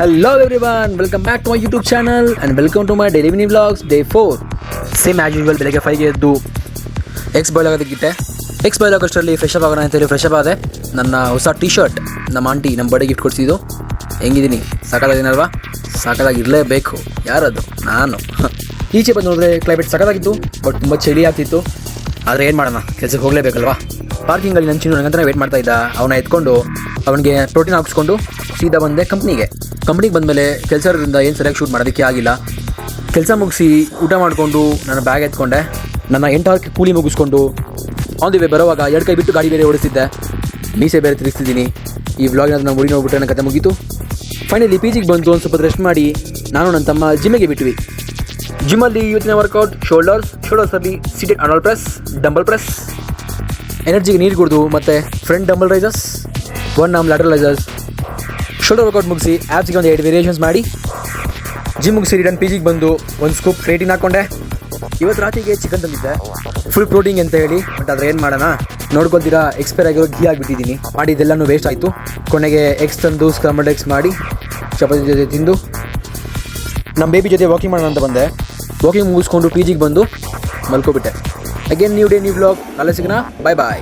Hello everyone, welcome back to my YouTube channel and welcome to my daily mini vlogs day 4. Same as usual, ಬೆಳಗ್ಗೆ 5ಗೆ ಎದ್ದು eggs boil ಆಗೋದಕ್ಕಿಟ್ಟೆ. Eggs boil ಆಗೋಷ್ಟರಲ್ಲಿ fresh up ಆಗೋಣ ಅಂತೇಳಿ fresh up ಆದೆ. ನನ್ನ ಹೊಸ ಟಿ ಶರ್ಟ್ ನಮ್ಮ ಆಂಟಿ ನಮ್ಮ ಬರ್ಡೇ ಗಿಫ್ಟ್ ಕೊಡಿಸಿದ್ದು. ಹೆಂಗಿದ್ದೀನಿ, ಸಖತ್ತಾಗಿದ್ದೀನಲ್ವಾ? ಸಖತ್ತಾಗಿರಲೇಬೇಕು. ಯಾರದು? ನಾನು. ಈಚೆ ಬಂದು ನೋಡಿದ್ರೆ ಕ್ಲೈಮೇಟ್ ಸಖತ್ತಾಗಿತ್ತು, ಬಟ್ ತುಂಬ ಚಳಿ ಆಗ್ತಿತ್ತು. ಆದರೆ ಏನು ಮಾಡೋಣ, ಕೆಲಸಕ್ಕೆ ಹೋಗಲೇಬೇಕಲ್ವಾ? ಪಾರ್ಕಿಂಗಲ್ಲಿ ನನ್ನ ಚಿನ್ನು ನನಗಂತ ವೇಟ್ ಮಾಡ್ತಾ ಇದ್ದ. ಅವನ್ನ ಎತ್ಕೊಂಡು ಅವನಿಗೆ ಪ್ರೋಟೀನ್ ಹಾಕಿಸ್ಕೊಂಡು ಸೀದಾ ಬಂದೆ ಕಂಪ್ನಿಗೆ ಬಂದಮೇಲೆ ಕೆಲಸ ಇರೋದ್ರಿಂದ ಏನು ಸರಿಯಾಗಿ ಶೂಟ್ ಮಾಡೋದಕ್ಕೆ ಆಗಿಲ್ಲ. ಕೆಲಸ ಮುಗಿಸಿ ಊಟ ಮಾಡಿಕೊಂಡು ನನ್ನ ಬ್ಯಾಗ್ ಎತ್ಕೊಂಡೆ. ನನ್ನ 8 ಅವರ್ಗೆ ಕೂಲಿ ಮುಗಿಸ್ಕೊಂಡು ಆನ್ ದಿ ವೇ ಬರೋವಾಗ 2 ಕೈ ಬಿಟ್ಟು ಗಾಡಿ ಬೇರೆ ಓಡಿಸಿದ್ದೆ. ಮೀಸೆ ಬೇರೆ ತಿರುಗಿಸ್ತಿದ್ದೀನಿ. ಈ ವ್ಲಾಗಿನ ನಾನು ಮುಡಿ ನೋಡ್ಬಿಟ್ರೆ ನನ್ನ ಕತೆ ಮುಗೀತು. ಫೈನಲಿ ಪಿ ಜಿಗೆ ಬಂದು ಒಂದು ಸ್ವಲ್ಪ ರೆಸ್ಟ್ ಮಾಡಿ ನಾನು ನನ್ನ ತಮ್ಮ ಜಿಮ್ಮಿಗೆ ಬಿಟ್ವಿ. ಜಿಮ್ಮಲ್ಲಿ ಇವತ್ತಿನ ವರ್ಕೌಟ್ ಶೋಲ್ಡರ್ಸಲ್ಲಿ seated Arnold press, dumbbell press, ಎನರ್ಜಿಗೆ ನೀರು ಕುಡಿದು ಮತ್ತು front dumbbell raisers, 1 arm lateral raisers. Shoulder workout ಮುಗಿಸಿ ಆ್ಯಪ್ಸಿಗೆ ಒಂದು 2 ವೇರಿಯೇಷನ್ಸ್ ಮಾಡಿ ಜಿಮ್ ಮುಗಿಸಿ ರಿಟರ್ನ್ ಪಿ ಜಿಗೆ ಬಂದು ಒಂದು ಸ್ಕೂಪ್ ಕ್ರೇಟಿನ್ ಹಾಕ್ಕೊಂಡೆ. ಇವತ್ತು ರಾತ್ರಿಗೆ ಚಿಕನ್ ತಂದಿದ್ದೆ, ಫುಲ್ ಪ್ರೋಟೀನ್ ಅಂತ ಹೇಳಿ. ಬಟ್ ಆದರೆ ಏನು ಮಾಡೋಣ, ನೋಡ್ಕೊಳ್ತೀರಾ ಎಕ್ಸ್ಪೈರ್ ಆಗಿರೋ ಘೀ ಆಗಿಬಿಟ್ಟಿದ್ದೀನಿ. ಮಾಡಿದ್ದೆಲ್ಲನೂ ವೇಸ್ಟ್ ಆಯಿತು. ಕೊನೆಗೆ ಎಗ್ಸ್ ತಂದು ಸ್ಕ್ರಾಂಬಲ್ಡ್ ಎಗ್ಸ್ ಮಾಡಿ ಚಪಾತಿ ಜೊತೆ ತಿಂದು ನಮ್ಮ ಬೇಬಿ ಜೊತೆ ವಾಕಿಂಗ್ ಮಾಡೋಣ ಅಂತ ಬಂದೆ. ವಾಕಿಂಗ್ ಮುಗಿಸ್ಕೊಂಡು ಪಿ ಜಿಗೆ ಬಂದು ಮಲ್ಕೊಬಿಟ್ಟೆ. Again new day new vlog. ನಾಳೆ ಸಿಗೋಣ. ಬಾಯ್ ಬಾಯ್.